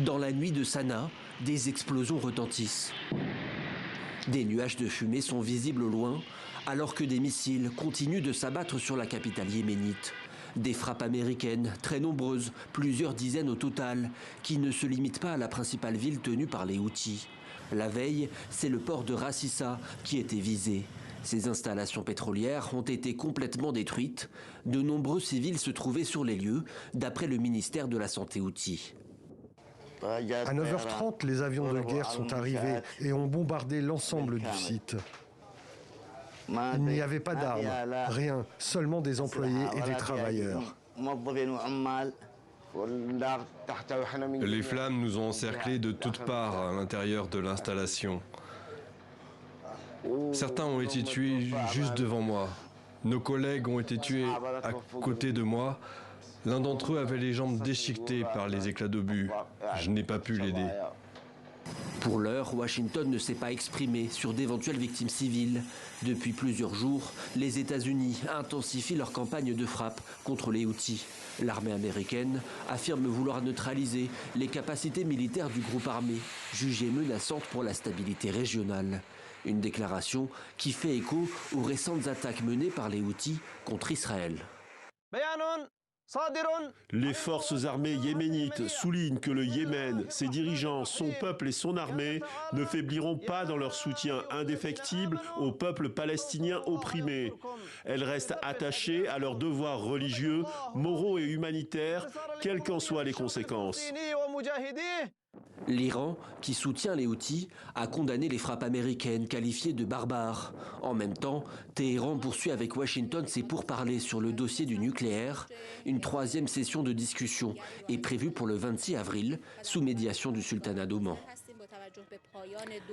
Dans la nuit de Sanaa, des explosions retentissent. Des nuages de fumée sont visibles au loin, alors que des missiles continuent de s'abattre sur la capitale yéménite. Des frappes américaines, très nombreuses, plusieurs dizaines au total, qui ne se limitent pas à la principale ville tenue par les Houthis. La veille, c'est le port de Ras Issa qui était visé. Ces installations pétrolières ont été complètement détruites. De nombreux civils se trouvaient sur les lieux, d'après le ministère de la Santé Houthi. À 9h30, les avions de guerre sont arrivés et ont bombardé l'ensemble du site. Il n'y avait pas d'armes, rien, seulement des employés et des travailleurs. Les flammes nous ont encerclés de toutes parts à l'intérieur de l'installation. Certains ont été tués juste devant moi. Nos collègues ont été tués à côté de moi. L'un d'entre eux avait les jambes déchiquetées par les éclats d'obus. Je n'ai pas pu l'aider. Pour l'heure, Washington ne s'est pas exprimé sur d'éventuelles victimes civiles. Depuis plusieurs jours, les États-Unis intensifient leur campagne de frappe contre les Houthis. L'armée américaine affirme vouloir neutraliser les capacités militaires du groupe armé, jugées menaçantes pour la stabilité régionale. Une déclaration qui fait écho aux récentes attaques menées par les Houthis contre Israël. Les forces armées yéménites soulignent que le Yémen, ses dirigeants, son peuple et son armée ne faibliront pas dans leur soutien indéfectible au peuple palestinien opprimé. Elles restent attachées à leurs devoirs religieux, moraux et humanitaires, quelles qu'en soient les conséquences. L'Iran, qui soutient les Houthis, a condamné les frappes américaines qualifiées de barbares. En même temps, Téhéran poursuit avec Washington ses pourparlers sur le dossier du nucléaire. Une troisième session de discussion est prévue pour le 26 avril, sous médiation du sultanat d'Oman.